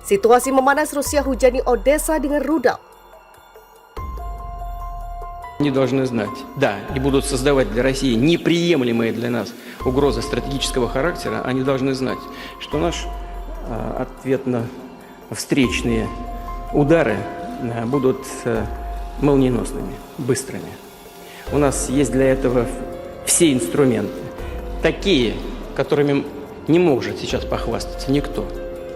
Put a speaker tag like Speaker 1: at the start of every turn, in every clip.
Speaker 1: Situasi memanas, Rusia hujani Odessa dengan rudal.
Speaker 2: Они должны знать, да, и будут создавать для России неприемлемые для нас угрозы стратегического характера, они должны знать, что наш ответно-встречные удары будут молниеносными, быстрыми. У нас есть для этого все инструменты, такие, которыми не может сейчас похвастаться никто,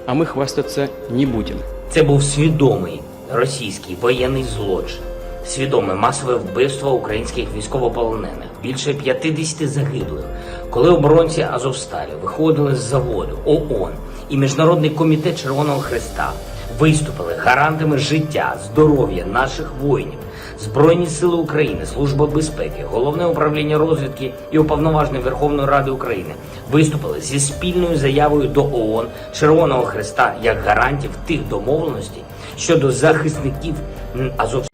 Speaker 2: а мы хвастаться не будем.
Speaker 3: Це був свідомий російський воєнний злочин. Свідоме масове вбивство українських військовополонених, більше 50 загиблих, коли оборонці Азовсталі виходили з заводу, ООН і Міжнародний комітет Червоного Хреста виступили гарантами життя, здоров'я наших воїнів. Збройні сили України, Служба безпеки, Головне управління розвідки і Уповноважений Верховної Ради України виступили зі спільною заявою до ООН, Червоного Хреста як гарантів тих домовленостей щодо захисників Азовсталі.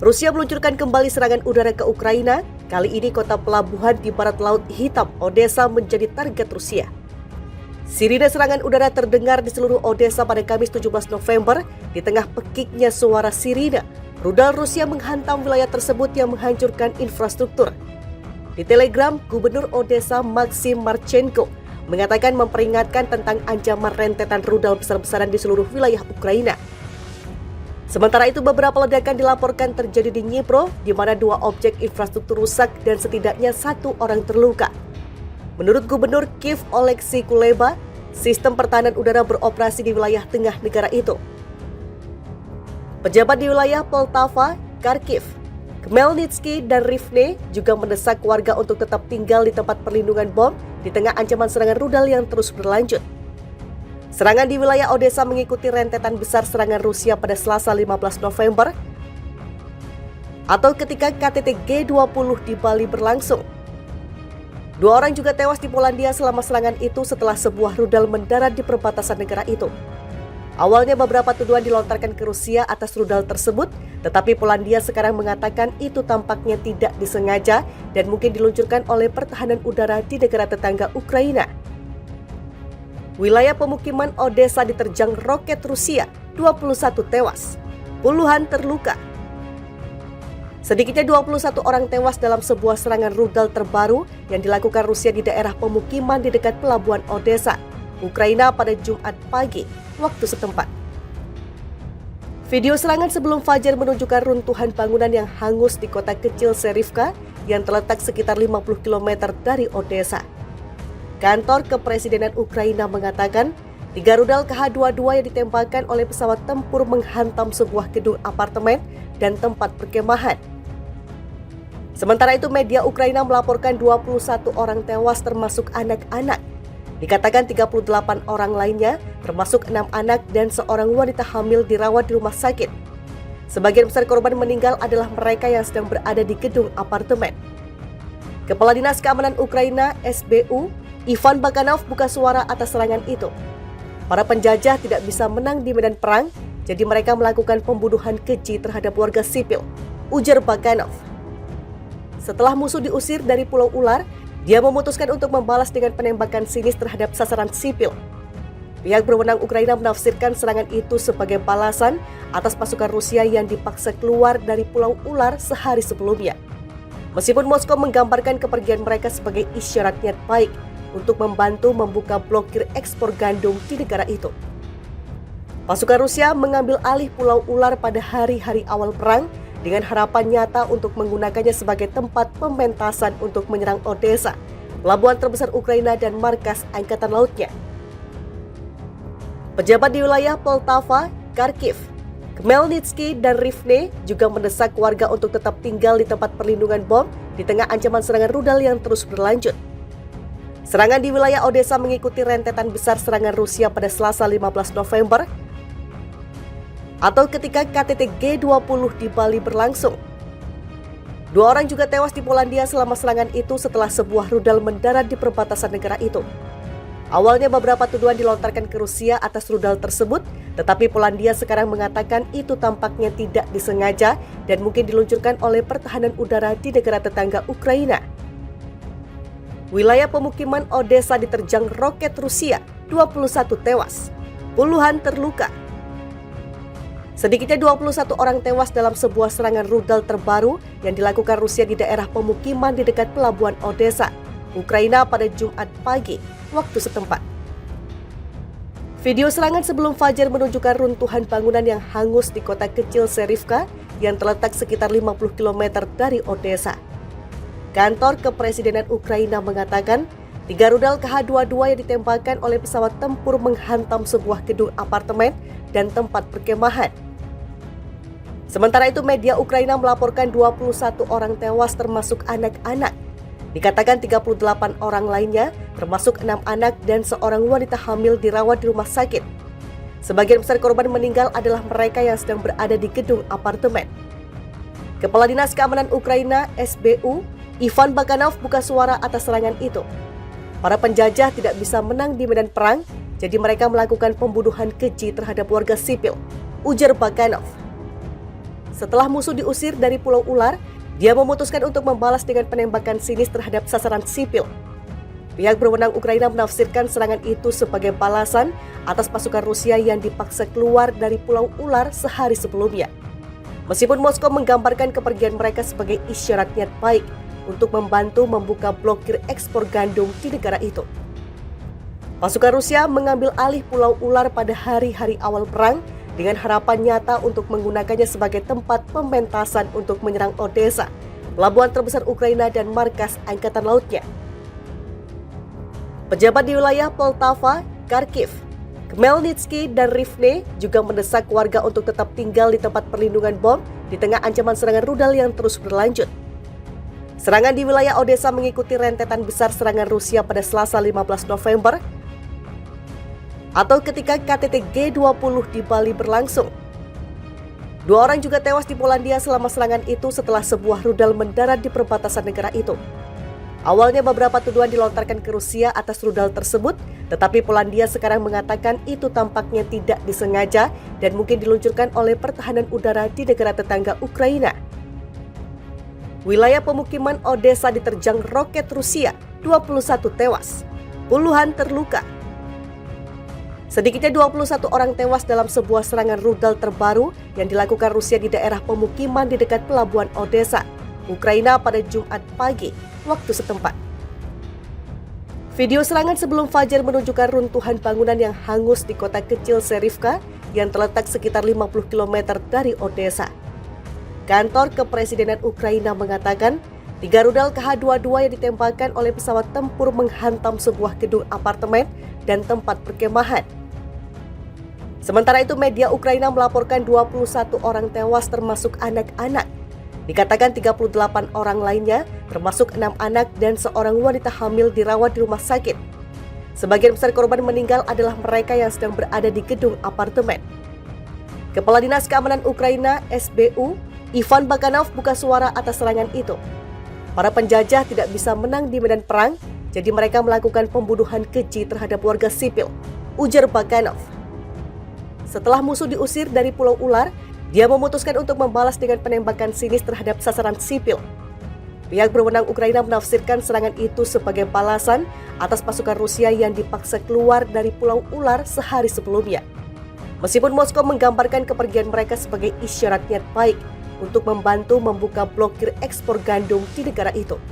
Speaker 1: Rusia meluncurkan kembali serangan udara ke Ukraina. Kali ini kota pelabuhan di barat Laut Hitam, Odessa, menjadi target Rusia. Sirine serangan udara terdengar di seluruh Odessa pada Kamis 17 November. Di tengah pekiknya suara sirine, rudal Rusia menghantam wilayah tersebut yang menghancurkan infrastruktur. Di Telegram, Gubernur Odessa Maxim Marchenko mengatakan memperingatkan tentang ancaman rentetan rudal besar-besaran di seluruh wilayah Ukraina. Sementara itu, beberapa ledakan dilaporkan terjadi di Dnipro, di mana 2 objek infrastruktur rusak dan setidaknya 1 orang terluka. Menurut Gubernur Kiev Oleksiy Kuleba, sistem pertahanan udara beroperasi di wilayah tengah negara itu. Pejabat di wilayah Poltava, Kharkiv, Khmelnytskyi, dan Rivne juga mendesak warga untuk tetap tinggal di tempat perlindungan bom di tengah ancaman serangan rudal yang terus berlanjut. Serangan di wilayah Odessa mengikuti rentetan besar serangan Rusia pada Selasa 15 November atau ketika KTT G20 di Bali berlangsung. 2 orang juga tewas di Polandia selama serangan itu setelah sebuah rudal mendarat di perbatasan negara itu. Awalnya beberapa tuduhan dilontarkan ke Rusia atas rudal tersebut, tetapi Polandia sekarang mengatakan itu tampaknya tidak disengaja dan mungkin diluncurkan oleh pertahanan udara di negara tetangga Ukraina. Wilayah pemukiman Odessa diterjang roket Rusia, 21 tewas, puluhan terluka. Sedikitnya 21 orang tewas dalam sebuah serangan rudal terbaru yang dilakukan Rusia di daerah pemukiman di dekat pelabuhan Odessa, Ukraina pada Jumat pagi, waktu setempat. Video serangan sebelum fajar menunjukkan runtuhan bangunan yang hangus di kota kecil Serivka yang terletak sekitar 50 km dari Odessa. Kantor Kepresidenan Ukraina mengatakan 3 rudal Kh-22 yang ditembakkan oleh pesawat tempur menghantam sebuah gedung apartemen dan tempat perkemahan. Sementara itu, media Ukraina melaporkan 21 orang tewas termasuk anak-anak. Dikatakan 38 orang lainnya, termasuk 6 anak dan seorang wanita hamil dirawat di rumah sakit. Sebagian besar korban meninggal adalah mereka yang sedang berada di gedung apartemen. Kepala Dinas Keamanan Ukraina, SBU, Ivan Bakanov buka suara atas serangan itu. Para penjajah tidak bisa menang di medan perang, jadi mereka melakukan pembunuhan keji terhadap warga sipil, ujar Bakanov. Setelah musuh diusir dari Pulau Ular, dia memutuskan untuk membalas dengan penembakan sinis terhadap sasaran sipil. Pihak berwenang Ukraina menafsirkan serangan itu sebagai balasan atas pasukan Rusia yang dipaksa keluar dari Pulau Ular sehari sebelumnya. Meskipun Moskow menggambarkan kepergian mereka sebagai isyarat niat baik untuk membantu membuka blokir ekspor gandum di negara itu. Pasukan Rusia mengambil alih Pulau Ular pada hari-hari awal perang dengan harapan nyata untuk menggunakannya sebagai tempat pementasan untuk menyerang Odessa, pelabuhan terbesar Ukraina dan markas angkatan lautnya. Pejabat di wilayah Poltava, Kharkiv, Khmelnytskyi, dan Rivne juga mendesak warga untuk tetap tinggal di tempat perlindungan bom di tengah ancaman serangan rudal yang terus berlanjut. Serangan di wilayah Odessa mengikuti rentetan besar serangan Rusia pada Selasa 15 November atau ketika KTT G20 di Bali berlangsung. 2 orang juga tewas di Polandia selama serangan itu setelah sebuah rudal mendarat di perbatasan negara itu. Awalnya beberapa tuduhan dilontarkan ke Rusia atas rudal tersebut, tetapi Polandia sekarang mengatakan itu tampaknya tidak disengaja dan mungkin diluncurkan oleh pertahanan udara di negara tetangga Ukraina. Wilayah pemukiman Odessa diterjang roket Rusia, 21 tewas, puluhan terluka. Sedikitnya 21 orang tewas dalam sebuah serangan rudal terbaru yang dilakukan Rusia di daerah pemukiman di dekat pelabuhan Odessa, Ukraina pada Jumat pagi, waktu setempat. Video serangan sebelum fajar menunjukkan runtuhan bangunan yang hangus di kota kecil Serifka yang terletak sekitar 50 km dari Odessa. Kantor Kepresidenan Ukraina mengatakan 3 rudal Kh-22 yang ditembakkan oleh pesawat tempur menghantam sebuah gedung apartemen dan tempat perkemahan. Sementara itu media Ukraina melaporkan 21 orang tewas termasuk anak-anak. Dikatakan 38 orang lainnya termasuk 6 anak dan seorang wanita hamil dirawat di rumah sakit. Sebagian besar korban meninggal adalah mereka yang sedang berada di gedung apartemen. Kepala Dinas Keamanan Ukraina (SBU) Ivan Bakanov buka suara atas serangan itu. Para penjajah tidak bisa menang di medan perang, jadi mereka melakukan pembunuhan keji terhadap warga sipil, ujar Bakanov. Setelah musuh diusir dari Pulau Ular, dia memutuskan untuk membalas dengan penembakan sinis terhadap sasaran sipil. Pihak berwenang Ukraina menafsirkan serangan itu sebagai balasan atas pasukan Rusia yang dipaksa keluar dari Pulau Ular sehari sebelumnya. Meskipun Moskow menggambarkan kepergian mereka sebagai isyarat niat baik untuk membantu membuka blokir ekspor gandum di negara itu. Pasukan Rusia mengambil alih Pulau Ular pada hari-hari awal perang dengan harapan nyata untuk menggunakannya sebagai tempat pementasan untuk menyerang Odessa, pelabuhan terbesar Ukraina dan markas Angkatan Lautnya. Pejabat di wilayah Poltava, Kharkiv, Khmelnytsky dan Rivne juga mendesak warga untuk tetap tinggal di tempat perlindungan bom di tengah ancaman serangan rudal yang terus berlanjut. Serangan di wilayah Odessa mengikuti rentetan besar serangan Rusia pada Selasa 15 November atau ketika KTT G20 di Bali berlangsung. 2 orang juga tewas di Polandia selama serangan itu setelah sebuah rudal mendarat di perbatasan negara itu. Awalnya beberapa tuduhan dilontarkan ke Rusia atas rudal tersebut, tetapi Polandia sekarang mengatakan itu tampaknya tidak disengaja dan mungkin diluncurkan oleh pertahanan udara di negara tetangga Ukraina. Wilayah pemukiman Odessa diterjang roket Rusia, 21 tewas, puluhan terluka. Sedikitnya 21 orang tewas dalam sebuah serangan rudal terbaru yang dilakukan Rusia di daerah pemukiman di dekat pelabuhan Odessa, Ukraina pada Jumat pagi, waktu setempat. Video serangan sebelum fajar menunjukkan runtuhan bangunan yang hangus di kota kecil Serifka yang terletak sekitar 50 km dari Odessa. Kantor Kepresidenan Ukraina mengatakan 3 rudal Kh-22 yang ditembakkan oleh pesawat tempur menghantam sebuah gedung apartemen dan tempat perkemahan. Sementara itu media Ukraina melaporkan 21 orang tewas termasuk anak-anak. Dikatakan 38 orang lainnya termasuk 6 anak dan seorang wanita hamil dirawat di rumah sakit. Sebagian besar korban meninggal adalah mereka yang sedang berada di gedung apartemen. Kepala Dinas Keamanan Ukraina (SBU) Ivan Bakanov buka suara atas serangan itu. Para penjajah tidak bisa menang di medan perang, jadi mereka melakukan pembunuhan keji terhadap warga sipil, ujar Bakanov. Setelah musuh diusir dari Pulau Ular, dia memutuskan untuk membalas dengan penembakan sinis terhadap sasaran sipil. Pihak berwenang Ukraina menafsirkan serangan itu sebagai balasan atas pasukan Rusia yang dipaksa keluar dari Pulau Ular sehari sebelumnya. Meskipun Moskow menggambarkan kepergian mereka sebagai isyarat niat baik untuk membantu membuka blokir ekspor gandum di negara itu.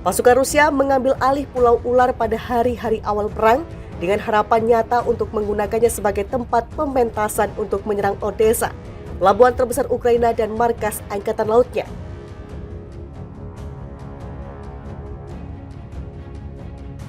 Speaker 1: Pasukan Rusia mengambil alih Pulau Ular pada hari-hari awal perang dengan harapan nyata untuk menggunakannya sebagai tempat pementasan untuk menyerang Odessa, pelabuhan terbesar Ukraina dan markas Angkatan Lautnya.